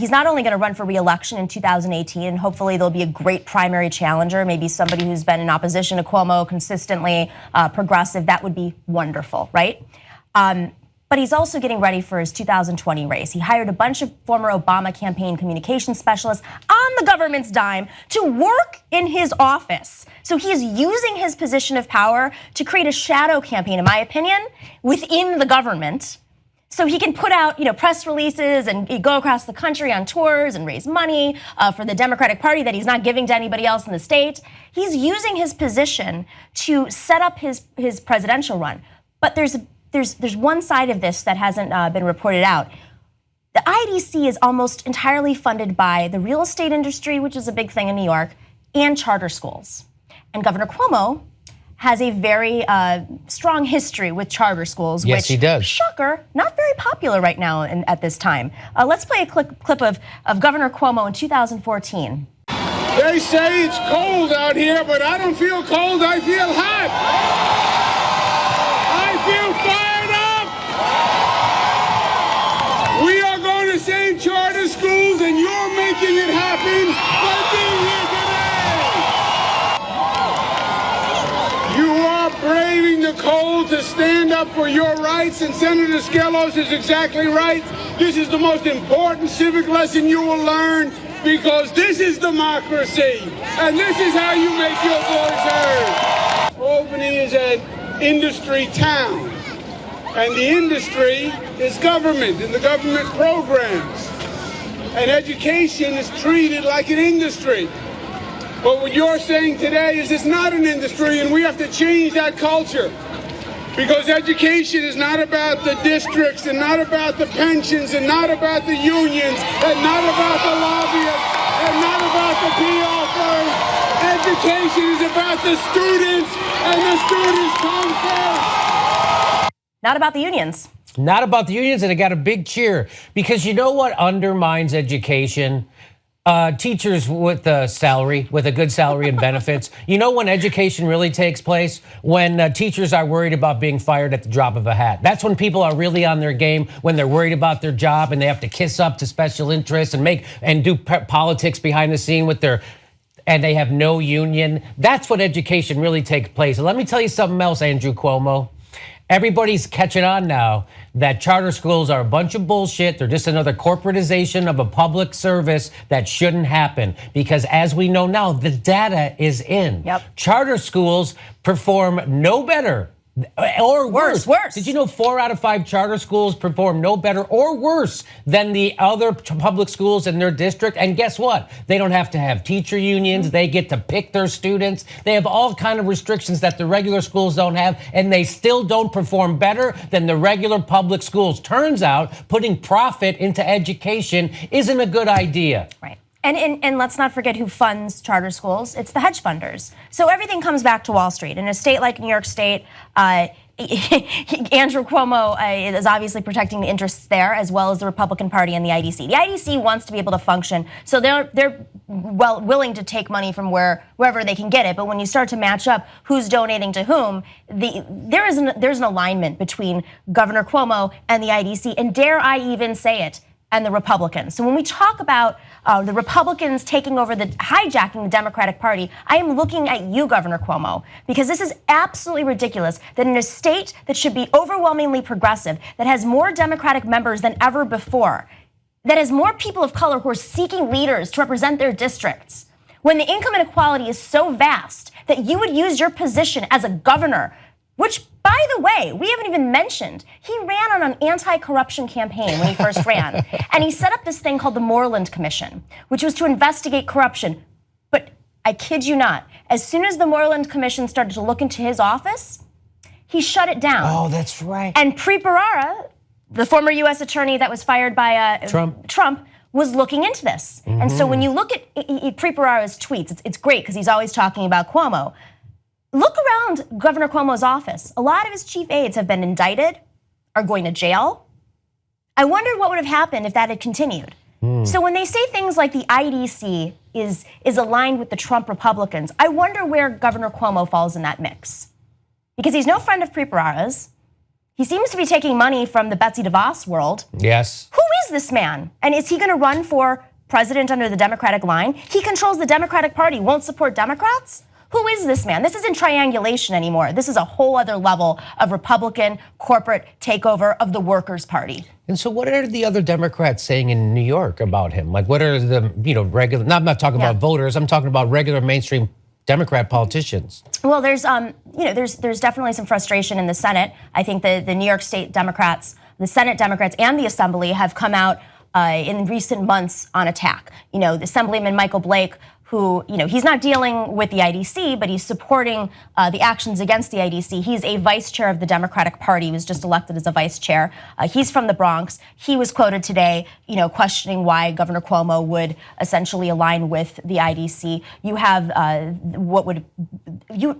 he's not only going to run for re-election in 2018, and hopefully there'll be a great primary challenger, maybe somebody who's been in opposition to Cuomo consistently, progressive. That would be wonderful, right? But he's also getting ready for his 2020 race. He hired a bunch of former Obama campaign communication specialists on the government's dime to work in his office. So he's using his position of power to create a shadow campaign, in my opinion, within the government. So he can put out, press releases and go across the country on tours and raise money for the Democratic Party that he's not giving to anybody else in the state. He's using his position to set up his presidential run. But there's one side of this that hasn't been reported out. The IDC is almost entirely funded by the real estate industry, which is a big thing in New York, and charter schools. And Governor Cuomo has a very strong history with charter schools, yes, which, he does. Shocker, not very popular right now at this time. Let's play a clip of Governor Cuomo in 2014. They say it's cold out here, but I don't feel cold, I feel hot. I feel fired up. We are going to save charter schools, and you're making it happen by being here today. You are braving the cold to stand up for your rights, and Senator Skelos is exactly right. This is the most important civic lesson you will learn, because this is democracy, and this is how you make your voice heard. Albany is an industry town, and the industry is government and the government programs. And education is treated like an industry. But what you're saying today is it's not an industry, and we have to change that culture. Because education is not about the districts, and not about the pensions, and not about the unions, and not about the lobbyists, and not about the PR firms. Education is about the students, and the students come first. Not about the unions. Not about the unions, and I got a big cheer. Because you know what undermines education? Teachers with a salary, with a good salary and benefits. You know when education really takes place? When teachers are worried about being fired at the drop of a hat. That's when people are really on their game, when they're worried about their job and they have to kiss up to special interests and do politics behind the scene with and they have no union. That's when education really takes place. And let me tell you something else, Andrew Cuomo. Everybody's catching on now that charter schools are a bunch of bullshit. They're just another corporatization of a public service that shouldn't happen. Because as we know now, the data is in. Yep. Charter schools perform no better or worse. Did you know 4 out of 5 charter schools perform no better or worse than the other public schools in their district? And guess what? They don't have to have teacher unions. They get to pick their students. They have all kind of restrictions that the regular schools don't have, and they still don't perform better than the regular public schools. Turns out putting profit into education isn't a good idea. Right. And let's not forget who funds charter schools. It's the hedge funders. So everything comes back to Wall Street. In a state like New York State, Andrew Cuomo is obviously protecting the interests there, as well as the Republican Party and the IDC. The IDC wants to be able to function, so they're willing to take money from wherever they can get it. But when you start to match up who's donating to whom, there's an alignment between Governor Cuomo and the IDC, and dare I even say it, and the Republicans. So when we talk about the Republicans taking over, hijacking the Democratic Party, I am looking at you, Governor Cuomo, because this is absolutely ridiculous that in a state that should be overwhelmingly progressive, that has more Democratic members than ever before, that has more people of color who are seeking leaders to represent their districts, when the income inequality is so vast that you would use your position as a governor, which, by the way, we haven't even mentioned. He ran on an anti-corruption campaign when he first ran. And he set up this thing called the Moreland Commission, which was to investigate corruption. But I kid you not, as soon as the Moreland Commission started to look into his office, he shut it down. Oh, that's right. And Preet, the former U.S. attorney that was fired by Trump, was looking into this. Mm-hmm. And so when you look at Preet's tweets, it's great because he's always talking about Cuomo. Look around Governor Cuomo's office. A lot of his chief aides have been indicted, are going to jail. I wonder what would have happened if that had continued. So when they say things like the IDC is aligned with the Trump Republicans, I wonder where Governor Cuomo falls in that mix. Because he's no friend of Preet's. He seems to be taking money from the Betsy DeVos world. Yes. Who is this man? And is he going to run for president under the Democratic line? He controls the Democratic Party, won't support Democrats? Who is this man? This isn't triangulation anymore. This is a whole other level of Republican corporate takeover of the Workers' Party. And so what are the other Democrats saying in New York about him? Like what are the, regular, I'm not talking about voters, I'm talking about regular mainstream Democrat politicians? Well, there's definitely some frustration in the Senate. I think the New York State Democrats, the Senate Democrats and the Assembly have come out in recent months on attack. The Assemblyman Michael Blake, who, he's not dealing with the IDC, but he's supporting the actions against the IDC. He's a vice chair of the Democratic Party. He was just elected as a vice chair. He's from the Bronx. He was quoted today, questioning why Governor Cuomo would essentially align with the IDC. You have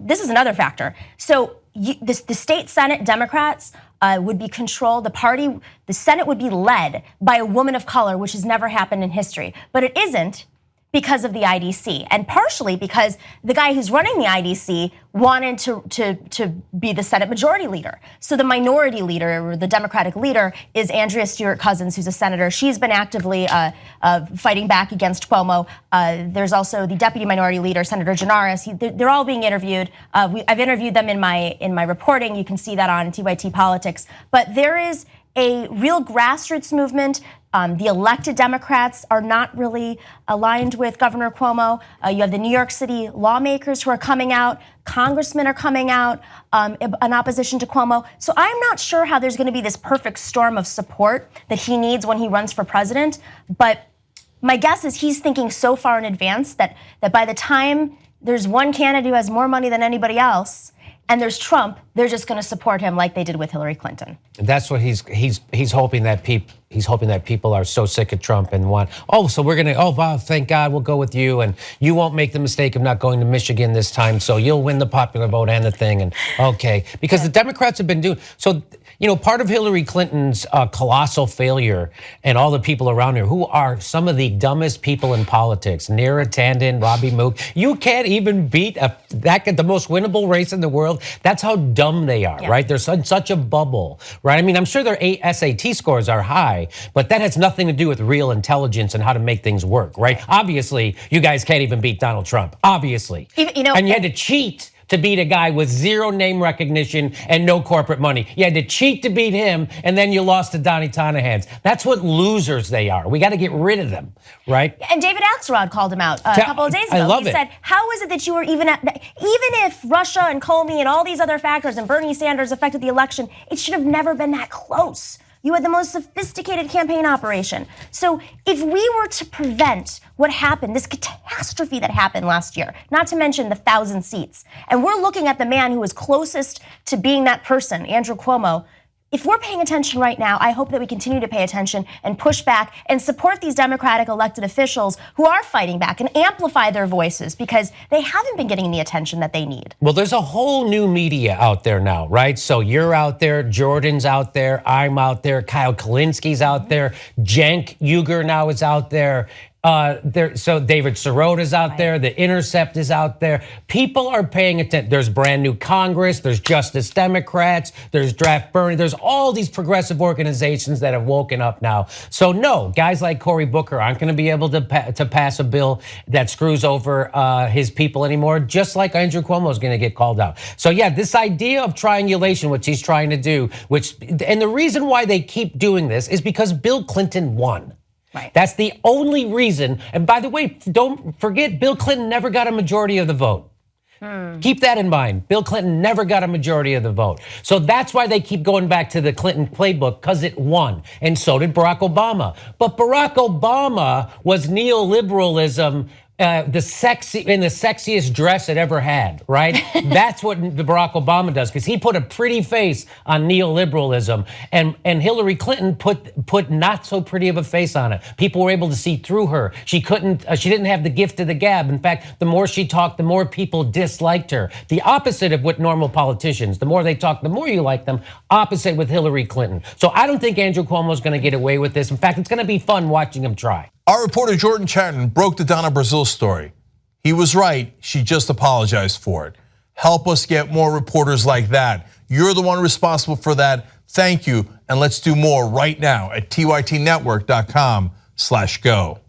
this is another factor. So the state Senate Democrats would be controlled. The Senate would be led by a woman of color, which has never happened in history. But it isn't because of the IDC, and partially because the guy who's running the IDC wanted to be the Senate Majority Leader. So the minority leader, or the Democratic leader, is Andrea Stewart-Cousins, who's a senator. She's been actively fighting back against Cuomo. There's also the Deputy Minority Leader, Senator Janaris. They're all being interviewed. I've interviewed them in my reporting. You can see that on TYT Politics. But there is a real grassroots movement. The elected Democrats are not really aligned with Governor Cuomo. You have the New York City lawmakers who are coming out. Congressmen are coming out in opposition to Cuomo. So I'm not sure how there's going to be this perfect storm of support that he needs when he runs for president. But my guess is he's thinking so far in advance that by the time there's one candidate who has more money than anybody else, and there's Trump, they're just going to support him like they did with Hillary Clinton. That's what he's hoping that people are so sick of Trump and want, so we're gonna, wow, thank God we'll go with you, and you won't make the mistake of not going to Michigan this time, so you'll win the popular vote and the thing, and okay, because the Democrats have been doing so. Part of Hillary Clinton's colossal failure, and all the people around her who are some of the dumbest people in politics, Neera Tanden, Robbie Mook, you can't even beat the most winnable race in the world. That's how dumb they are, right? They're such a bubble, right? I mean, I'm sure their SAT scores are high, but that has nothing to do with real intelligence and how to make things work, right? Obviously, you guys can't even beat Donald Trump, obviously. And you had to cheat to beat a guy with zero name recognition and no corporate money. You had to cheat to beat him, and then you lost to Donnie Tanahans. That's what losers they are. We got to get rid of them, right? And David Axelrod called him out a couple of days ago. I love he said, how is it that you were even if Russia and Comey and all these other factors and Bernie Sanders affected the election, it should have never been that close. You had the most sophisticated campaign operation. So if we were to prevent what happened, this catastrophe that happened last year, not to mention the 1,000 seats, and we're looking at the man who was closest to being that person, Andrew Cuomo, if we're paying attention right now, I hope that we continue to pay attention and push back and support these Democratic elected officials who are fighting back and amplify their voices, because they haven't been getting the attention that they need. Well, there's a whole new media out there now, right? So you're out there, Jordan's out there, I'm out there, Kyle Kalinski's out there, Cenk Uygur now is out there. So David Sirota's out there, The Intercept is out there. People are paying attention. There's brand new Congress, there's Justice Democrats, there's Draft Bernie, there's all these progressive organizations that have woken up now. So no, guys like Cory Booker aren't gonna be able to pass a bill that screws over his people anymore, just like Andrew Cuomo is gonna get called out. So yeah, this idea of triangulation, which he's trying to do, and the reason why they keep doing this is because Bill Clinton won. Right. That's the only reason. And by the way, don't forget, Bill Clinton never got a majority of the vote. Keep that in mind. Bill Clinton never got a majority of the vote. So that's why they keep going back to the Clinton playbook, because it won. And so did Barack Obama. But Barack Obama was neoliberalism in the sexiest dress it ever had, right? That's what Barack Obama does, because he put a pretty face on neoliberalism, and Hillary Clinton put not so pretty of a face on it. People were able to see through her. She didn't have the gift of the gab. In fact, the more she talked, the more people disliked her. The opposite of what normal politicians, the more they talk, the more you like them. Opposite with Hillary Clinton. So I don't think Andrew Cuomo is going to get away with this. In fact, it's going to be fun watching him try. Our reporter Jordan Chatton broke the Donna Brazil story. He was right, she just apologized for it. Help us get more reporters like that. You're the one responsible for that. Thank you, and let's do more right now at tytnetwork.com/go.